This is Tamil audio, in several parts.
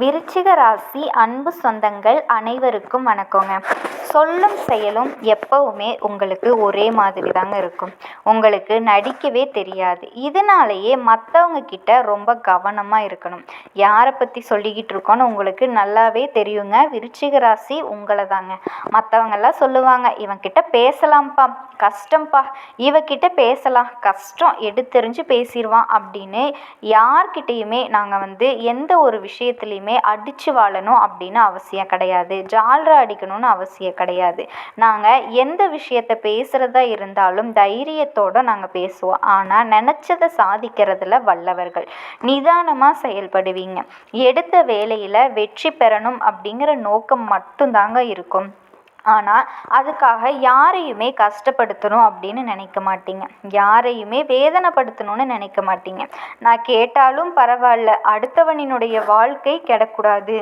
விருச்சிக ராசி அன்பு சொந்தங்கள் அனைவருக்கும் வணக்கங்க. சொல்லும் செயலும் எப்பவுமே உங்களுக்கு ஒரே மாதிரி தாங்க இருக்கும். உங்களுக்கு நடிக்கவே தெரியாது. இதனாலேயே மற்றவங்க கிட்ட ரொம்ப கவனமாக இருக்கணும். யாரை பற்றி சொல்லிக்கிட்டு இருக்கோன்னு உங்களுக்கு நல்லாவே தெரியுங்க. விருச்சிக ராசி உங்களை தாங்க. மற்றவங்கெல்லாம் சொல்லுவாங்க, இவன்கிட்ட பேசலாம்ப்பா கஷ்டம்ப்பா, இவகிட்ட பேசலாம் கஷ்டம், எடுத்தெறிஞ்சு பேசிடுவான் அப்படின்னு. யார்கிட்டையுமே நாங்கள் எந்த ஒரு விஷயத்துலையுமே அடித்து வாழணும் அப்படின்னு அவசியம் கிடையாது. ஜால்ரா அடிக்கணும்னு அவசியம் கிடையாது. நாங்கள் எந்த விஷயத்தை பேசுகிறதா இருந்தாலும் தைரியத்தோடு நாங்கள் பேசுவோம். ஆனால் நினச்சதை சாதிக்கிறதுல வல்லவர்கள். நிதானமாக செயல்படுவீங்க. எடுத்த வேலையில் வெற்றி பெறணும் அப்படிங்கிற நோக்கம் மட்டும்தாங்க இருக்கும். ஆனால் அதுக்காக யாரையுமே கஷ்டப்படுத்தணும் அப்படின்னு நினைக்க மாட்டீங்க. யாரையுமே வேதனைப்படுத்தணும்னு நினைக்க மாட்டீங்க. நான் கேட்டாலும் பரவாயில்ல, அடுத்தவனினுடைய வாழ்க்கை கெடக்கூடாது,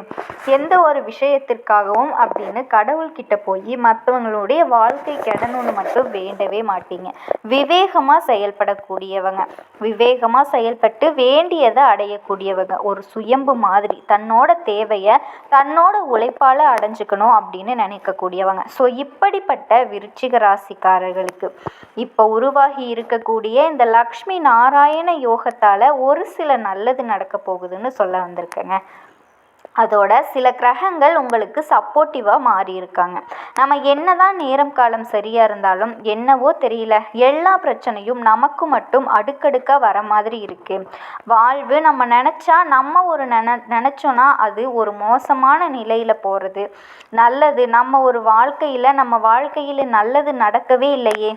எந்த ஒரு விஷயத்திற்காகவும் அப்படின்னு கடவுள்கிட்ட போய் மற்றவங்களுடைய வாழ்க்கை கெடணும்னு மட்டும் வேண்டவே மாட்டீங்க. விவேகமாக செயல்படக்கூடியவங்க. விவேகமாக செயல்பட்டு வேண்டியதை அடையக்கூடியவங்க. ஒரு சுயம்பு மாதிரி தன்னோட தேவையை தன்னோட உழைப்பால் அடைஞ்சுக்கணும் அப்படின்னு நினைக்கக்கூடியவங்க. ஸோ இப்படிப்பட்ட விருச்சிக ராசிக்காரர்களுக்கு இப்போ உருவாகி இருக்கக்கூடிய இந்த லக்ஷ்மி நாராயண யோகத்தால் ஒரு சில நல்லது நடக்க போகுதுன்னு சொல்ல வந்திருக்கேங்க. அதோட சில கிரகங்கள் உங்களுக்கு சப்போர்ட்டிவாக மாறி இருக்காங்க. நம்ம என்னதான் நேரம் காலம் சரியாக இருந்தாலும் என்னவோ தெரியல, எல்லா பிரச்சனையும் நமக்கு மட்டும் அடுக்கடுக்காக வர மாதிரி இருக்குது. வாழ்வு நம்ம நினச்சா நம்ம ஒரு நினச்சோன்னா அது ஒரு மோசமான நிலையில் போகிறது. நல்லது நம்ம ஒரு நம்ம வாழ்க்கையில் நல்லது நடக்கவே இல்லையே,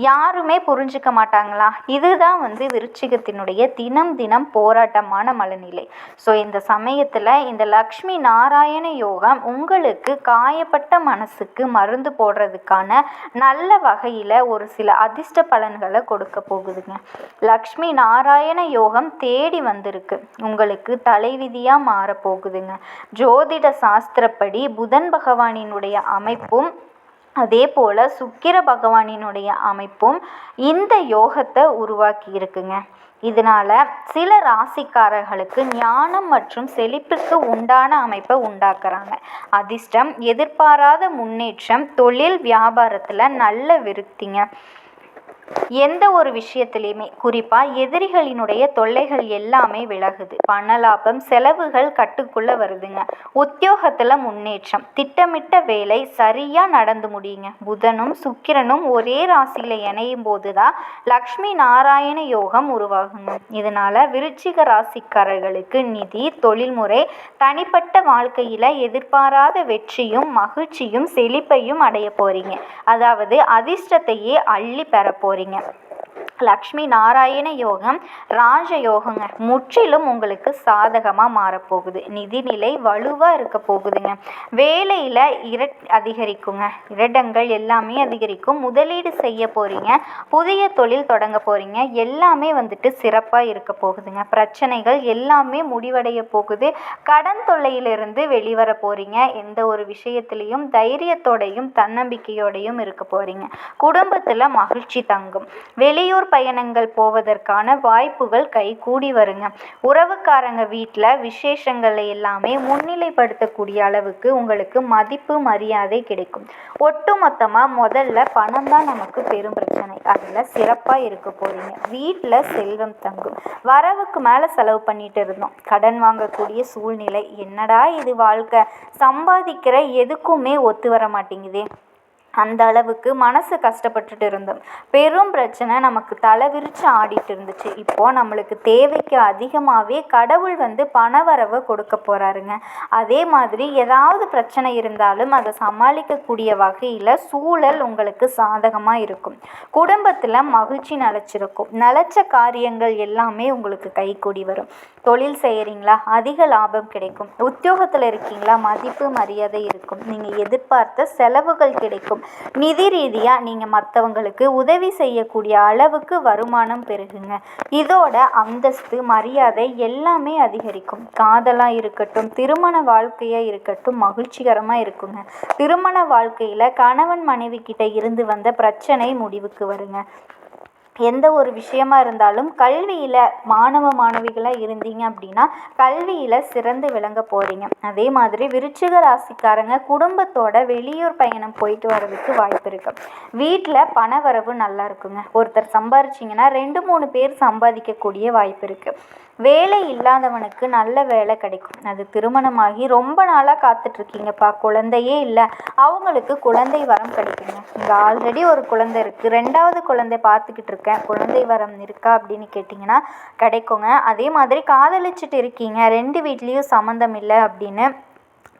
யாருமே புரிஞ்சிக்க மாட்டாங்களா? இதுதான் விருச்சிகத்தினுடைய தினம் போராட்டமான மனநிலை. ஸோ இந்த சமயத்தில் இந்த லக்ஷ்மி நாராயண யோகம் உங்களுக்கு காயப்பட்ட மனசுக்கு மருந்து போடுறதுக்கான நல்ல வகையில் ஒரு சில அதிர்ஷ்ட பலன்களை கொடுக்க போகுதுங்க. லக்ஷ்மி நாராயண யோகம் தேடி வந்திருக்கு. உங்களுக்கு தலைவிதியாக மாறப்போகுதுங்க. ஜோதிட சாஸ்திரப்படி புதன் பகவானினுடைய அமைப்பும் அதே போல் சுக்கிர பகவானினுடைய அமைப்பும் இந்த யோகத்தை உருவாக்கி இருக்குங்க. இதனால் சில ராசிக்காரர்களுக்கு ஞானம் மற்றும் செழிப்புக்கு உண்டான அமைப்பை உண்டாக்குறாங்க. அதிர்ஷ்டம், எதிர்பாராத முன்னேற்றம், தொழில் வியாபாரத்தில் நல்ல விருத்திங்க. எந்த ஒரு விஷயத்துலையுமே குறிப்பாக எதிரிகளினுடைய தொல்லைகள் எல்லாமே விலகுது. பணலாபம், செலவுகள் கட்டுக்குள்ளே வருதுங்க. உத்தியோகத்தில் முன்னேற்றம், திட்டமிட்ட வேலை சரியாக நடந்து முடியுங்க. புதனும் சுக்கிரனும் ஒரே ராசியில் இணையும் போது தான் லக்ஷ்மி நாராயண யோகம் உருவாகுங்க. இதனால் விருச்சிக ராசிக்காரர்களுக்கு நிதி, தொழில்முறை, தனிப்பட்ட வாழ்க்கையில் எதிர்பாராத வெற்றியும் மகிழ்ச்சியும் செழிப்பையும் அடைய போகிறீங்க. அதாவது அதிர்ஷ்டத்தையே அள்ளி பெற போகிறீங்க. லக்ஷ்மி நாராயண யோகம் ராஜ யோகங்க. முற்றிலும் உங்களுக்கு சாதகமாக மாறப்போகுது. நிதிநிலை வலுவாக இருக்க போகுதுங்க. வேலையில் அதிகரிக்குங்க. இரடங்கள் எல்லாமே அதிகரிக்கும். முதலீடு செய்ய போகிறீங்க. புதிய தொழில் தொடங்க போகிறீங்க. எல்லாமே சிறப்பாக இருக்க போகுதுங்க. பிரச்சனைகள் எல்லாமே முடிவடைய போகுது. கடன் தொல்லையிலிருந்து வெளிவர போகிறீங்க. எந்த ஒரு விஷயத்திலையும் தைரியத்தோடையும் தன்னம்பிக்கையோடையும் இருக்க போகிறீங்க. குடும்பத்தில் மகிழ்ச்சி தங்கும். வெளியூர் பயணங்கள் போவதற்கான வாய்ப்புகள் கைகூடி வருங்க. உறவுக்காரங்க வீட்டில் விசேஷங்களை எல்லாமே முன்னிலைப்படுத்தக்கூடிய அளவுக்கு உங்களுக்கு மதிப்பு மரியாதை கிடைக்கும். ஒட்டுமொத்தமாக முதல்ல பணம் தான் நமக்கு பெரும் பிரச்சனை. அதில் சிறப்பாக இருக்க போறீங்க. வீட்டில் செல்வம் தங்கும். வரவுக்கு மேலே செலவு பண்ணிட்டு இருந்தோம். கடன் வாங்கக்கூடிய சூழ்நிலை. என்னடா இது வாழ்க்கை, சம்பாதிக்கிற எதுக்குமே ஒத்து வர மாட்டேங்குதே, அந்த அளவுக்கு மனசு கஷ்டப்பட்டுட்டு இருந்தோம். பெரும் பிரச்சனை நமக்கு தலைவிரிச்சு ஆடிட்டு இருந்துச்சு. இப்போது நம்மளுக்கு தேவைக்கு அதிகமாகவே கடவுள் பணவரவை கொடுக்க போகிறாருங்க. அதே மாதிரி ஏதாவது பிரச்சனை இருந்தாலும் அதை சமாளிக்கக்கூடிய வகையில் சூழல் உங்களுக்கு சாதகமாக இருக்கும். குடும்பத்தில் மகிழ்ச்சி நிலச்சிருக்கும். நிலச்ச காரியங்கள் எல்லாமே உங்களுக்கு கைகூடி வரும். தொழில் செய்கிறீங்களா, அதிக லாபம் கிடைக்கும். உத்தியோகத்தில் இருக்கீங்களா, மதிப்பு மரியாதை இருக்கும். நீங்கள் எதிர்பார்த்த செலவுகள் கிடைக்கும். நிதி ரீதியாக நீங்கள் மற்றவங்களுக்கு உதவி செய்யக்கூடிய அளவுக்கு வருமானம் பெருகுங்க. இதோட அந்தஸ்து, மரியாதை எல்லாமே அதிகரிக்கும். காதலாக இருக்கட்டும், திருமண வாழ்க்கையாக இருக்கட்டும், மகிழ்ச்சிகரமாக இருக்குங்க. திருமண வாழ்க்கையில் கணவன் மனைவி கிட்ட இருந்து வந்த பிரச்சனை முடிவுக்கு வருங்க. எந்த ஒரு விஷயமா இருந்தாலும் கல்வியில் மாணவ மாணவிகளாக இருந்தீங்க அப்படின்னா கல்வியில் சிறந்து விளங்க போகிறீங்க. அதே மாதிரி விருச்சிக ராசிக்காரங்க குடும்பத்தோட வெளியூர் பயணம் போயிட்டு வர்றதுக்கு வாய்ப்பு இருக்குது. வீட்டில் பண வரவு நல்லா இருக்குங்க. ஒருத்தர் சம்பாரிச்சிங்கன்னா 2-3 பேர் சம்பாதிக்கக்கூடிய வாய்ப்பு இருக்குது. வேலை இல்லாதவனுக்கு நல்ல வேலை கிடைக்கும். அது திருமணமாகி ரொம்ப நாளாக காத்துட்ருக்கீங்கப்பா, குழந்தையே இல்லை, அவங்களுக்கு குழந்தை வரம் கிடைக்குங்க. இங்கே ஆல்ரெடி ஒரு குழந்தை இருக்குது, 2வது குழந்தை பார்த்துக்கிட்டு இருக்கேன், குழந்தை வரம் இருக்கா அப்படின்னு கேட்டிங்கன்னா கிடைக்குங்க. அதே மாதிரி காதலிச்சுட்டு இருக்கீங்க, 2 வீட்லேயும் சம்மந்தம் இல்லை அப்படின்னு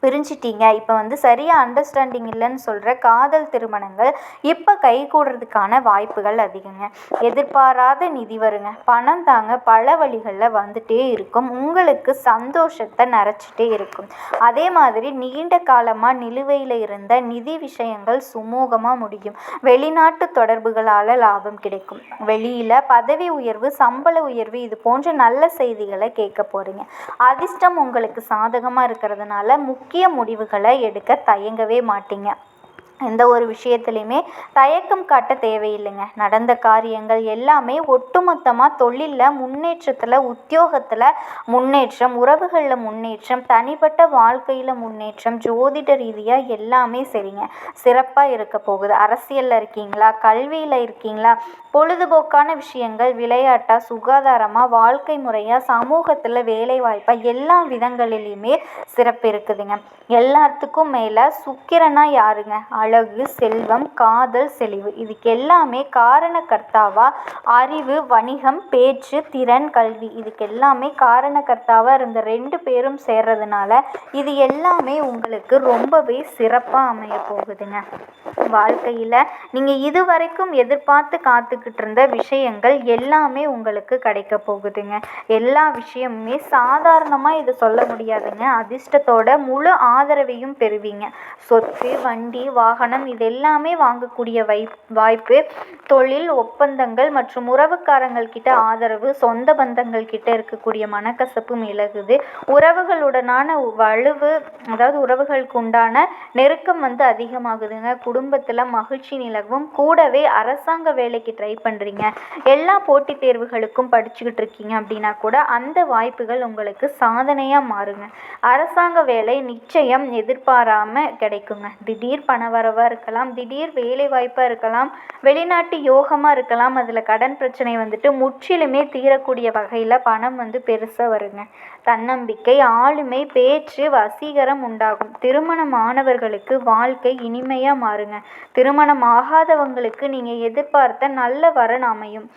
பிரிஞ்சிட்டீங்க, இப்போ வந்து சரியாக அண்டர்ஸ்டாண்டிங் இல்லைன்னு சொல்கிற காதல் திருமணங்கள் இப்போ கைகூடுறதுக்கான வாய்ப்புகள் அதிகங்க. எதிர்பாராத நிதி வருங்க. பணம் தாங்க பல வழிகளில் வந்துட்டே இருக்கும், உங்களுக்கு சந்தோஷத்தை நிறைச்சிட்டே இருக்கும். அதே மாதிரி நீண்ட காலமாக நிலுவையில் இருந்த நிதி விஷயங்கள் சுமூகமாக முடியும். வெளிநாட்டு தொடர்புகளால் லாபம் கிடைக்கும். வெளியில் பதவி உயர்வு, சம்பள உயர்வு, இது போன்ற நல்ல செய்திகளை கேட்க போகிறீங்க. அதிர்ஷ்டம் உங்களுக்கு சாதகமாக இருக்கிறதுனால முக்கிய முடிவுகளை எடுக்க தயங்கவே மாட்டீங்க. எந்த ஒரு விஷயத்துலையுமே தயக்கம் காட்ட தேவையில்லைங்க. நடந்த காரியங்கள் எல்லாமே ஒட்டுமொத்தமாக தொழிலில் முன்னேற்றத்தில், உத்தியோகத்தில் முன்னேற்றம், உறவுகளில் முன்னேற்றம், தனிப்பட்ட வாழ்க்கையில் முன்னேற்றம், ஜோதிட ரீதியாக எல்லாமே சரிங்க, சிறப்பாக இருக்க போகுது. அரசியலில் இருக்கீங்களா, கல்வியில் இருக்கீங்களா, பொழுதுபோக்கான விஷயங்கள், விளையாட்டாக, சுகாதாரமாக, வாழ்க்கை முறையாக, சமூகத்தில் வேலை வாய்ப்பாக, எல்லா விதங்களிலையுமே சிறப்பு இருக்குதுங்க. எல்லாத்துக்கும் மேலே சுக்கிரனா யாருங்க? அழகு, செல்வம், காதல், செழிவு, இதுக்கு எல்லாமே காரணக்கர்த்தாவாக அறிவு, வணிகம், பேச்சு, திறன், கல்வி, இதுக்கு எல்லாமே காரணக்கர்த்தாவாக இருந்த 2 பேரும் சேர்றதுனால இது எல்லாமே உங்களுக்கு ரொம்பவே சிறப்பாக அமைய போகுதுங்க. வாழ்க்கையில் நீங்கள் இதுவரைக்கும் எதிர்பார்த்து காத்துக்கிட்டு இருந்த விஷயங்கள் எல்லாமே உங்களுக்கு கிடைக்க போகுதுங்க. எல்லா விஷயமுமே சாதாரணமாக இது சொல்ல முடியாதுங்க. அதிர்ஷ்டத்தோட முழு ஆதரவையும் பெறுவீங்க. சொத்து, வண்டி, வாகனம், இது எல்லாமே வாங்கக்கூடிய வாய்ப்பு, தொழில் ஒப்பந்தங்கள் மற்றும் உறவுக்காரங்கள் கிட்ட ஆதரவு, சொந்த பந்தங்கள் கிட்ட இருக்கக்கூடிய மனக்கசப்பு விலகுது. உறவுகளுடனான வலுவு, அதாவது உறவுகளுக்கு உண்டான நெருக்கம் வந்து அதிகமாகுதுங்க. குடும்பத்தில் மகிழ்ச்சி நிலவும். கூடவே அரசாங்க வேலைக்கு ட்ரை பண்ணுறீங்க, எல்லா போட்டித் தேர்வுகளுக்கும் படிச்சுக்கிட்டு இருக்கீங்க அப்படின்னா கூட அந்த வாய்ப்புகள் உங்களுக்கு சாதனையாக மாறுங்க. அரசாங்க வேலை நிச்சயம் எதிர்பாராமல் கிடைக்குங்க. திடீர் பணவரவாக இருக்கலாம், திடீர் வேலை வாய்ப்பாக இருக்கலாம், வெளிநாட்டு யோகமாக இருக்கலாம். அதில் கடன் பிரச்சனை வந்துட்டு முற்றிலுமே தீரக்கூடிய வகையில் பணம் வந்து பெருசாக வருங்க. தன்னம்பிக்கை, ஆளுமை, பேச்சு, வசீகரம் உண்டாகும். திருமணமானவர்களுக்கு வாழ்க்கை இனிமையாக மாறுங்க. திருமணம் ஆகாதவங்களுக்கு நீங்கள் எதிர்பார்த்த நல்ல வரன் அமையும்.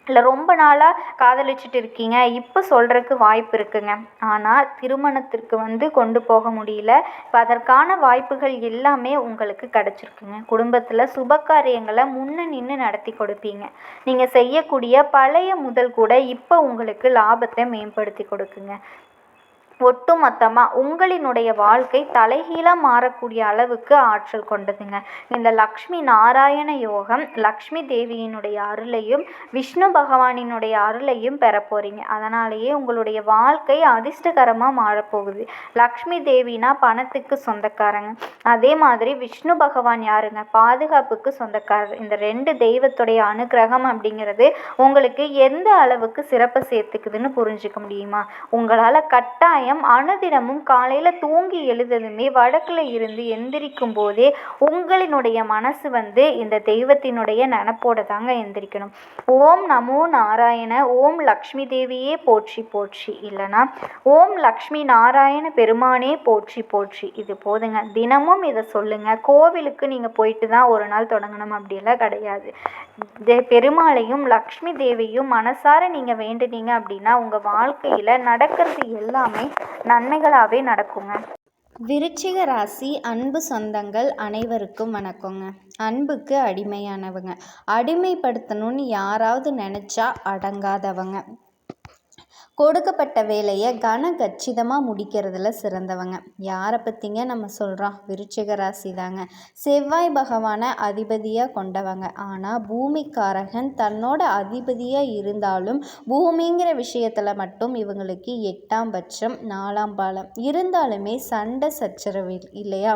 இல்லை ரொம்ப நாளாக காதலிச்சுட்டு இருக்கீங்க, இப்போ சொல்கிறதுக்கு வாய்ப்பு இருக்குங்க. ஆனால் திருமணத்திற்கு வந்து கொண்டு போக முடியல. இப்போ அதற்கான வாய்ப்புகள் எல்லாமே உங்களுக்கு கிடச்சிருக்குங்க. குடும்பத்தில் சுபகாரியங்களை முன்ன நின்று நடத்தி கொடுப்பீங்க. நீங்கள் செய்யக்கூடிய பழைய முதல் கூட இப்போ உங்களுக்கு லாபத்தை மேம்படுத்தி கொடுக்குங்க. ஒட்டுமொத்தமாக உங்களினுடைய வாழ்க்கை தலைகீழாக மாறக்கூடிய அளவுக்கு ஆற்றல் கொண்டதுங்க. இந்த லக்ஷ்மி நாராயண யோகம் லக்ஷ்மி தேவியினுடைய அருளையும் விஷ்ணு பகவானினுடைய அருளையும் பெற போகிறீங்க. அதனாலேயே உங்களுடைய வாழ்க்கை அதிர்ஷ்டகரமாக மாறப்போகுது. லக்ஷ்மி தேவினா பணத்துக்கு சொந்தக்காரங்க, அதே மாதிரி விஷ்ணு பகவான் யாருங்க? பாதுகாப்புக்கு சொந்தக்காரர். இந்த 2 தெய்வத்துடைய அனுகிரகம் அப்படிங்கிறது உங்களுக்கு எந்த அளவுக்கு சிறப்பை சேர்த்துக்குதுன்னு புரிஞ்சுக்க முடியுமா? உங்களால் கட்டாயம் அனுதினமும் காலையில் தூங்கி எழுந்ததுமே வடக்குல இருந்து எந்திரிக்கும் போதே உங்களினுடைய மனசு வந்து இந்த தெய்வத்தினுடைய நினப்போட தாங்க எந்திரிக்கணும். ஓம் நமோ நாராயண, ஓம் லக்ஷ்மி தேவியே போற்றி போற்றி, இல்லைனா ஓம் லக்ஷ்மி நாராயண பெருமானே போற்றி போற்றி, இது போதுங்க. தினமும் இதை சொல்லுங்க. கோவிலுக்கு நீங்கள் போயிட்டு தான் ஒரு நாள் தொடங்கணும் அப்படியெல்லாம் கிடையாது. பெருமாளையும் லக்ஷ்மி தேவியும் மனசார நீங்கள் வேண்டுனீங்க அப்படின்னா உங்கள் வாழ்க்கையில் நடக்கிறது எல்லாமே நன்மைகளாகவே நடக்குங்க. விருச்சிக ராசி அன்பு சொந்தங்கள் அனைவருக்கும் வணக்கங்க. அன்புக்கு அடிமையானவங்க, அடிமைப்படுத்தணும்னு யாராவது நினச்சா அடங்காதவங்க, கொடுக்கப்பட்ட வேலையை கச்சிதமாக முடிக்கிறதுல சிறந்தவங்க. யாரை பற்றிங்க நம்ம சொல்கிறோம்? விருச்சிக ராசி தாங்க. செவ்வாய் பகவானை அதிபதியாக கொண்டவங்க. ஆனால் பூமிக்காரகன் தன்னோட அதிபதியாக இருந்தாலும் பூமிங்கிற விஷயத்தில் மட்டும் இவங்களுக்கு 8ஆம் பட்சம் 4ஆம் பாலம் இருந்தாலுமே சண்டை சச்சரவு இல்லையா?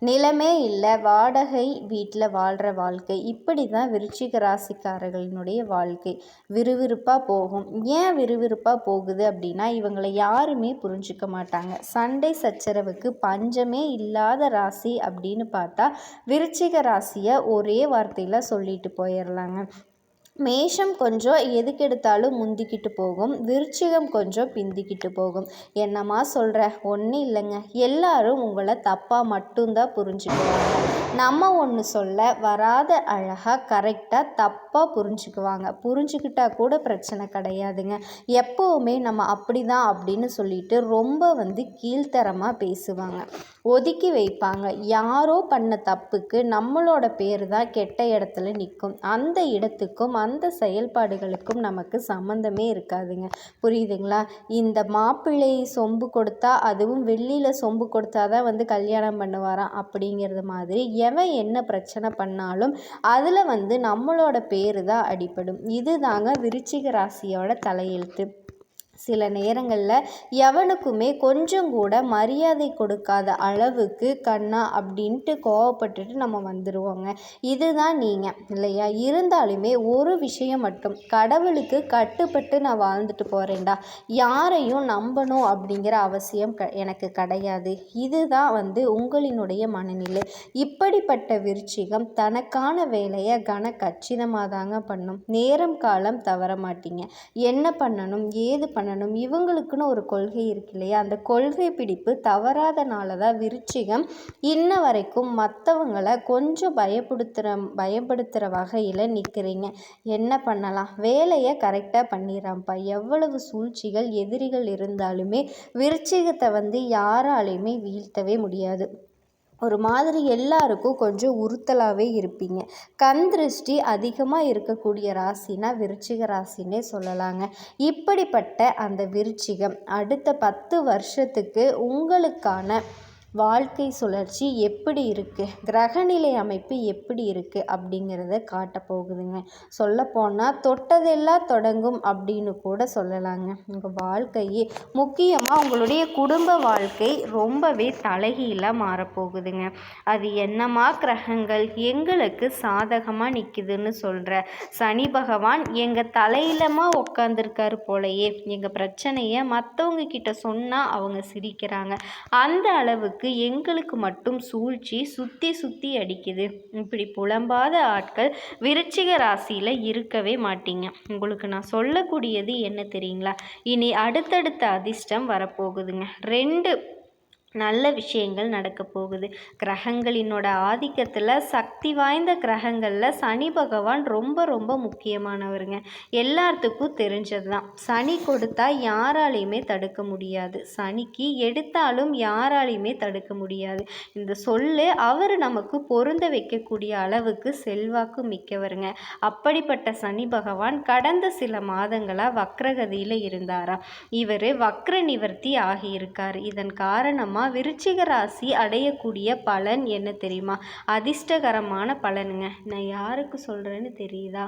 நிலமே இல்லை, வாடகை வீட்டில் வாழ்கிற வாழ்க்கை. இப்படி தான் விருச்சிக ராசிக்காரர்களினுடைய வாழ்க்கை விறுவிறுப்பாக போகும். ஏன் விறுவிறுப்பாக போகுது அப்படின்னா, இவங்களை யாருமே புரிஞ்சுக்க மாட்டாங்க. சண்டை சச்சரவுக்கு பஞ்சமே இல்லாத ராசி அப்படின்னு பார்த்தா விருச்சிக ராசியை ஒரே வார்த்தையில் சொல்லிட்டு போயிடலாங்க. மேஷம் கொஞ்சம் எதுக்கெடுத்தாலும் முந்திக்கிட்டு போகும், விருச்சிகம் கொஞ்சம் பிந்திக்கிட்டு போகும். என்னம்மா சொல்கிற? ஒன்றும் இல்லைங்க, எல்லாரும் உங்களை தப்பாக மட்டும்தான் புரிஞ்சுக்குவாங்க. நம்ம ஒன்று சொல்ல வராத அழகாக கரெக்டாக தப்பாக புரிஞ்சுக்குவாங்க. புரிஞ்சுக்கிட்டா கூட பிரச்சனை கிடையாதுங்க. எப்போவுமே நம்ம அப்படி தான் அப்படின்னு சொல்லிட்டு ரொம்ப கீழ்த்தரமாக பேசுவாங்க, ஒதுக்கி வைப்பாங்க. யாரோ பண்ண தப்புக்கு நம்மளோட பேர் தான் கெட்ட இடத்துல நிற்கும். அந்த இடத்துக்கும் அந்த செயல்பாடுகளுக்கும் நமக்கு சம்மந்தமே இருக்காதுங்க. புரியுதுங்களா? இந்த மாப்பிள்ளை சொம்பு கொடுத்தா, அதுவும் வெள்ளியில் சொம்பு கொடுத்தா தான் கல்யாணம் பண்ணுவாராம் அப்படிங்கிறது மாதிரி எவன் என்ன பிரச்சனை பண்ணாலும் அதில் நம்மளோட பேர் தான் அடிபடும். இது தாங்க விருச்சிக ராசியோட தலையெழுத்து. சில நேரங்களில் எவனுக்குமே கொஞ்சம் கூட மரியாதை கொடுக்காத அளவுக்கு கண்ணா அப்படின்ட்டு கோவப்பட்டுட்டு நம்ம வந்துடுவோங்க. இதுதான் நீங்கள் இல்லையா? இருந்தாலுமே ஒரு விஷயம் மட்டும், கடவுளுக்கு கட்டுப்பட்டு நான் வாழ்ந்துட்டு போகிறேன்டா, யாரையும் நம்பணும் அப்படிங்கிற அவசியம் எனக்கு கிடையாது. இதுதான் உங்களினுடைய மனநிலை. இப்படிப்பட்ட விருச்சிகம் தனக்கான வேலையை கச்சிதமாக தாங்க பண்ணும். நேரம் காலம் தவற மாட்டீங்க. என்ன பண்ணணும், ஏது பண்ணணும், இவங்களுக்குன்னு ஒரு கொள்கை இருக்கு இல்லையா? அந்த கொள்கை பிடிப்பு தவறாதனால தான் விருச்சிகம் இன்ன வரைக்கும் மற்றவங்களை கொஞ்சம் பயப்படுத்துகிற வகையில் நிற்கிறீங்க. என்ன பண்ணலாம்? வேலையை கரெக்டாக பண்ணிடுறான்ப்பா. எவ்வளவு சூழ்ச்சிகள் எதிரிகள் இருந்தாலுமே விருச்சிகத்தை யாராலையுமே வீழ்த்தவே முடியாது. ஒரு மாதிரி எல்லாருக்கும் கொஞ்சம் உறுத்தலாகவே இருப்பீங்க. கண் திருஷ்டி அதிகமாக இருக்கக்கூடிய ராசினா விருச்சிக ராசின்னே சொல்லலாங்க. இப்படிப்பட்ட அந்த விருச்சிகம் அடுத்த 10 வருஷத்துக்கு உங்களுக்கான வாழ்க்கை சுழற்சி எப்படி இருக்குது, கிரகநிலை அமைப்பு எப்படி இருக்குது அப்படிங்கிறத காட்ட போகுதுங்க. சொல்லப்போனால் தொட்டதெல்லாம் தொடங்கும் அப்படின்னு கூட சொல்லலாங்க. உங்கள் வாழ்க்கையே முக்கியமாக உங்களுடைய குடும்ப வாழ்க்கை ரொம்பவே தலைகீழாக மாறப்போகுதுங்க. அது என்னமா கிரகங்கள் எங்களுக்கு சாதகமாக நிற்குதுன்னு சொல்கிற சனி பகவான் எங்கள் தலையிலமாக உட்காந்துருக்காரு போலையே. எங்கள் பிரச்சனையை மற்றவங்க கிட்ட சொன்னால் அவங்க சிரிக்கிறாங்க. அந்த அளவுக்கு எங்களுக்கு மட்டும் சூழ்ச்சி சுற்றி சுற்றி அடிக்குது. இப்படி புலம்பாத ஆட்கள் விருச்சிக ராசியில் இருக்கவே மாட்டீங்க. உங்களுக்கு நான் சொல்லக்கூடியது என்ன தெரியுங்களா? இனி அடுத்தடுத்த அதிர்ஷ்டம் வரப்போகுதுங்க. 2 நல்ல விஷயங்கள் நடக்க போகுது. கிரகங்களினோட ஆதிக்கத்தில் சக்தி வாய்ந்த கிரகங்களில் சனி பகவான் ரொம்ப ரொம்ப முக்கியமானவருங்க. எல்லாத்துக்கும் தெரிஞ்சது தான். சனி கொடுத்தா யாராலையுமே தடுக்க முடியாது, சனிக்கு எடுத்தாலும் யாராலையுமே தடுக்க முடியாது. இந்த சொல்லு அவர் நமக்கு பொருந்த வைக்கக்கூடிய அளவுக்கு செல்வாக்கு மிக்கவருங்க. அப்படிப்பட்ட சனி பகவான் கடந்த சில மாதங்களாக வக்ரகதியில் இருந்தாரா. இவர் வக்ர நிவர்த்தி ஆகியிருக்கார். இதன் காரணமாக விருச்சிக ராசி அடையக்கூடிய பலன் என்ன தெரியுமா? அதிர்ஷ்டகரமான பலனுங்க. நான் யாருக்கு சொல்கிறேன்னு தெரியுதா?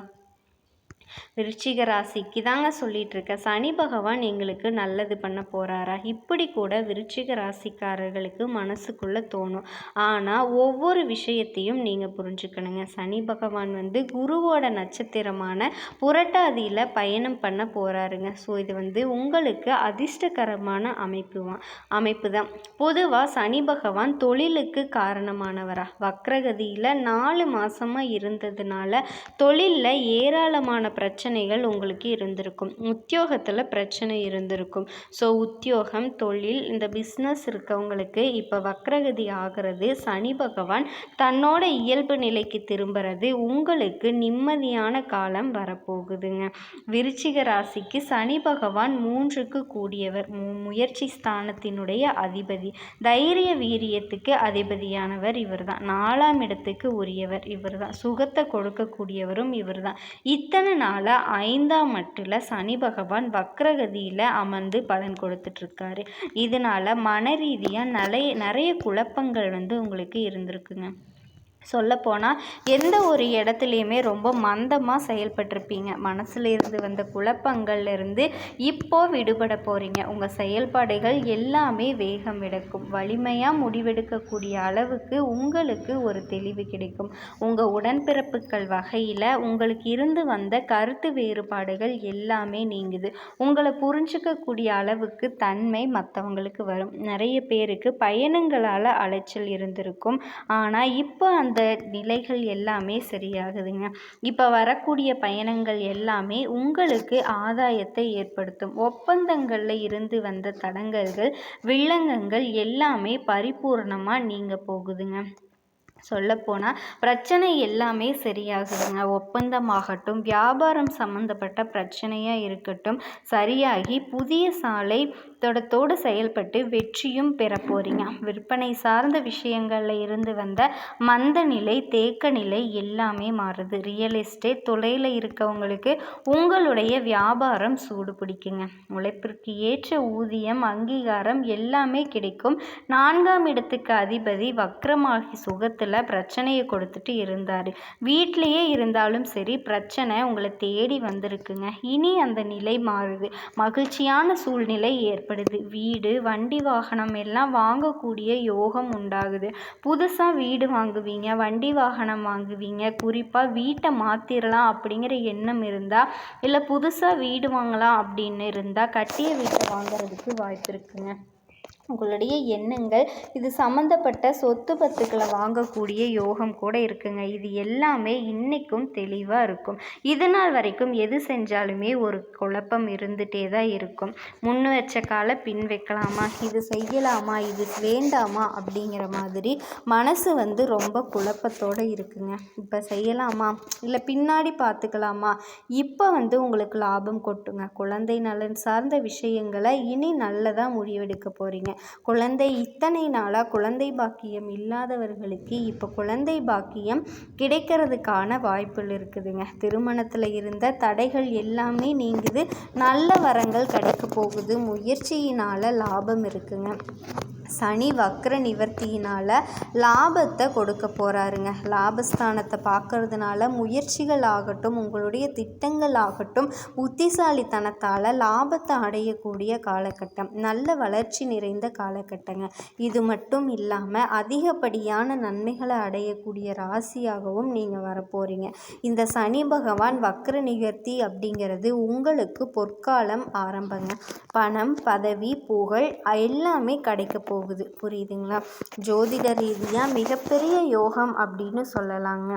விருச்சிக ராசிக்கு தாங்க சொல்லிட்டு இருக்கேன். சனி பகவான் எங்களுக்கு நல்லது பண்ண போகிறாரா? இப்படி கூட விருச்சிக ராசிக்காரர்களுக்கு மனசுக்குள்ளே தோணும். ஆனால் ஒவ்வொரு விஷயத்தையும் நீங்கள் புரிஞ்சுக்கணுங்க. சனி பகவான் குருவோட நட்சத்திரமான புரட்டாதியில் பயணம் பண்ண போகிறாருங்க. ஸோ இது உங்களுக்கு அதிர்ஷ்டகரமான அமைப்பு தான். பொதுவாக சனி பகவான் தொழிலுக்கு காரணமானவரா? வக்ரகதியில் 4 மாதமாக இருந்ததுனால தொழிலில் ஏராளமான பிரச்சனைகள் உங்களுக்கு இருந்திருக்கும். உத்தியோகத்தில் பிரச்சனை இருந்திருக்கும். ஸோ உத்தியோகம், தொழில், இந்த பிஸ்னஸ் இருக்கவங்களுக்கு இப்போ வக்ரகதி ஆகிறது. சனி பகவான் தன்னோட இயல்பு நிலைக்கு திரும்புறது. உங்களுக்கு நிம்மதியான காலம் வரப்போகுதுங்க. விருச்சிக ராசிக்கு சனி பகவான் 3க்கு கூடியவர், முயற்சி ஸ்தானத்தினுடைய அதிபதி, தைரிய வீரியத்துக்கு அதிபதியானவர் இவர் தான். 4ஆம் இடத்துக்கு உரியவர் இவர் தான். சுகத்தை கொடுக்கக்கூடியவரும் இவர் தான். இத்தனை இதனால் 5ஆம் இடத்துல சனி பகவான் வக்ரகதியில் அமர்ந்து பலன் கொடுத்துட்ருக்காரு. இதனால் மன ரீதியாக நிறைய குழப்பங்கள் உங்களுக்கு இருந்திருக்குங்க. சொல்லப்போனால் எந்த ஒரு இடத்துலையுமே ரொம்ப மந்தமாக செயல்பட்டிருப்பீங்க. மனசில் இருந்து வந்த குழப்பங்கள்லேருந்து இப்போது விடுபட போகிறீங்க. உங்கள் செயல்பாடுகள் எல்லாமே வேகம் எடுக்கும். வலிமையாக முடிவெடுக்கக்கூடிய அளவுக்கு உங்களுக்கு ஒரு தெளிவு கிடைக்கும். உங்கள் உடன்பிறப்புகள் வகையில் உங்களுக்கு இருந்து வந்த கருத்து வேறுபாடுகள் எல்லாமே நீங்குது. உங்களை புரிஞ்சிக்கக்கூடிய அளவுக்கு தன்மை மற்றவங்களுக்கு வரும். நிறைய பேருக்கு பயணங்களால் அலைச்சல் இருந்திருக்கும். ஆனால் இப்போ அந்த நிலைகள் எல்லாமே சரியாகுதுங்க. இப்போ வரக்கூடிய பயணங்கள் எல்லாமே உங்களுக்கு ஆதாயத்தை ஏற்படுத்தும். ஒப்பந்தங்களில் இருந்து வந்த தடங்கல்கள், வில்லங்கங்கள் எல்லாமே பரிபூர்ணமாக நீங்க போகுதுங்க. சொல்லப்போனால் பிரச்சனை எல்லாமே சரியாகுதுங்க. ஒப்பந்தமாகட்டும், வியாபாரம் சம்மந்தப்பட்ட பிரச்சனையாக இருக்கட்டும், சரியாகி புதிய சாலை தொடத்தோடு செயல்பட்டு வெற்றியும் பெற போகிறீங்க. விற்பனை சார்ந்த விஷயங்களில் இருந்து வந்த மந்த நிலை, தேக்க நிலை எல்லாமே மாறுது. ரியல் எஸ்டேட் தொழிலில் இருக்கவங்களுக்கு உங்களுடைய வியாபாரம் சூடு பிடிக்குங்க. உழைப்பிற்கு ஏற்ற ஊதியம், அங்கீகாரம் எல்லாமே கிடைக்கும். 4ஆம் இடத்துக்கு அதிபதி வக்ரமாகி சுகத்தில் பிரச்சனையை கொடுத்துட்டு இருந்தார். வீட்டிலையே இருந்தாலும் சரி பிரச்சனை உங்களை தேடி வந்திருக்குங்க. இனி அந்த நிலை மாறுது. மகிழ்ச்சியான சூழ்நிலை ஏற்படுது. வீடு, வண்டி, வாகனம் எல்லாம் வாங்கக்கூடிய யோகம் உண்டாகுது. புதுசாக வீடு வாங்குவீங்க, வண்டி வாகனம் வாங்குவீங்க. குறிப்பாக வீட்டை மாற்றிடலாம் அப்படிங்கிற எண்ணம் இருந்தால், இல்லை புதுசாக வீடு வாங்கலாம் அப்படின்னு இருந்தால் கட்டிய வீட்டை வாங்குறதுக்கு வாய்ப்பு இருக்குங்க. உங்களுடைய எண்ணங்கள் இது சம்மந்தப்பட்ட சொத்து பத்துக்களை வாங்கக்கூடிய யோகம் கூட இருக்குங்க. இது எல்லாமே இன்றைக்கும் தெளிவாக இருக்கும். இது நாள் வரைக்கும் எது செஞ்சாலுமே ஒரு குழப்பம் இருந்துகிட்டே தான் இருக்கும். முன் வச்ச காலை பின் வைக்கலாமா, இது செய்யலாமா, இது வேண்டாமா அப்படிங்கிற மாதிரி மனசு ரொம்ப குழப்பத்தோடு இருக்குங்க. இப்போ செய்யலாமா இல்லை பின்னாடி பார்த்துக்கலாமா, இப்போ உங்களுக்கு லாபம் கொட்டுங்க. குழந்தை நலன் சார்ந்த விஷயங்களை இனி நல்லதாக முடிவெடுக்க போகிறீங்க. குழந்தை இத்தனை நாளாக குழந்தை பாக்கியம் இல்லாதவர்களுக்கு இப்போ குழந்தை பாக்கியம் கிடைக்கிறதுக்கான வாய்ப்புகள் இருக்குதுங்க. திருமணத்தில் இருந்த தடைகள் எல்லாமே நீங்குது. நல்ல வரங்கள் கிடைக்க போகுது. முயற்சியினால் லாபம் இருக்குங்க. சனி வக்ர நிவர்த்தியினால் லாபத்தை கொடுக்க போகிறாருங்க. லாபஸ்தானத்தை பார்க்கறதுனால முயற்சிகள் ஆகட்டும், உங்களுடைய திட்டங்கள் ஆகட்டும், புத்திசாலித்தனத்தால் லாபத்தை அடையக்கூடிய காலகட்டம், நல்ல வளர்ச்சி நிறைந்த காலகட்டங்க. இது மட்டும் இல்லாமல் அதிகப்படியான நன்மைகளை அடையக்கூடிய ராசியாகவும் நீங்கள் வரப்போகிறீங்க. இந்த சனி பகவான் வக்ர நிவர்த்தி அப்படிங்கிறது உங்களுக்கு பொற்காலம் ஆரம்பங்க. பணம், பதவி, புகழ் எல்லாமே கிடைக்க போகுது. புரியுதுங்களா? ஜோதிட ரீதியாக மிகப்பெரிய யோகம் அப்படின்னு சொல்லலாங்க.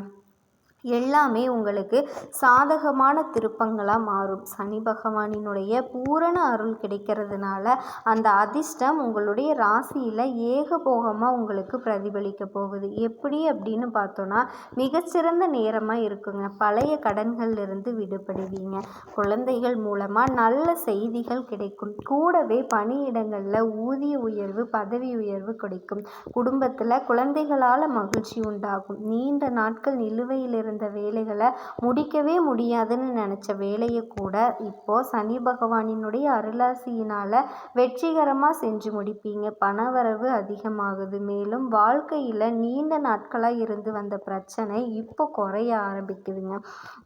எல்லாமே உங்களுக்கு சாதகமான திருப்பங்களாக மாறும். சனி பகவானினுடைய பூரண அருள் கிடைக்கிறதுனால அந்த அதிர்ஷ்டம் உங்களுடைய ராசியில் ஏகபோகமாக உங்களுக்கு பிரதிபலிக்க போகுது. எப்படி அப்படின்னு பார்த்தோன்னா மிகச்சிறந்த நேரமாக இருக்குங்க. பழைய கடன்கள்லேருந்து விடுபடுவீங்க. குழந்தைகள் மூலமாக நல்ல செய்திகள் கிடைக்கும். கூடவே பணியிடங்களில் ஊதிய உயர்வு, பதவி உயர்வு கிடைக்கும். குடும்பத்தில் குழந்தைகளால் மகிழ்ச்சி உண்டாகும். நீண்ட நாட்கள் நிலுவையில் இருந்த வேலைகளை முடிக்கவே முடியாதுன்னு நினச்ச வேலையை கூட இப்போது சனி பகவானினுடைய அருளாசியினால் வெற்றிகரமாக செஞ்சு முடிப்பீங்க. பணவரவு அதிகமாகுது. மேலும் வாழ்க்கையில் நீண்ட நாட்களாக இருந்து வந்த பிரச்சனை இப்போ குறைய ஆரம்பிக்குதுங்க.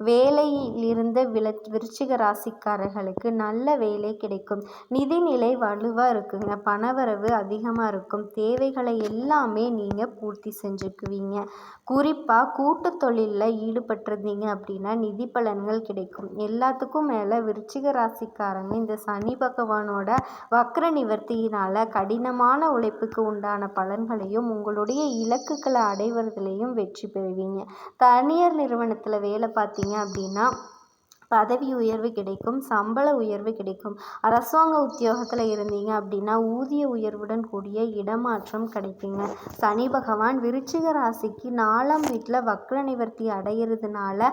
வேலையில் இருந்த விருச்சிக ராசிக்காரர்களுக்கு நல்ல வேலை கிடைக்கும். நிதிநிலை வலுவாக இருக்குங்க. பணவரவு அதிகமாக இருக்கும். தேவைகளை எல்லாமே நீங்கள் பூர்த்தி செஞ்சுக்குவீங்க. குறிப்பாக கூட்டு தொழிலில் ஈடுபட்டிருந்தீங்க அப்படின்னா நிதி பலன்கள் கிடைக்கும். எல்லாத்துக்கும் மேலே விருச்சிக ராசிக்காரங்க இந்த சனி பகவானோட வக்ர நிவர்த்தியினால் கடினமான உழைப்புக்கு உண்டான பலன்களையும் உங்களுடைய இலக்குகளை அடைவதிலையும் வெற்றி பெறுவீங்க. தனியார் நிறுவனத்தில் வேலை பார்த்தீங்க அப்படின்னா பதவி உயர்வு கிடைக்கும். சம்பள உயர்வு கிடைக்கும். அரசாங்க உத்தியோகத்தில் இருந்தீங்க அப்படின்னா ஊதிய உயர்வுடன் கூடிய இடமாற்றம் கிடைக்குங்க. சனி பகவான் விருச்சிக ராசிக்கு 4ஆம் வீட்டில் வக்ர நிவர்த்தி அடைகிறதுனால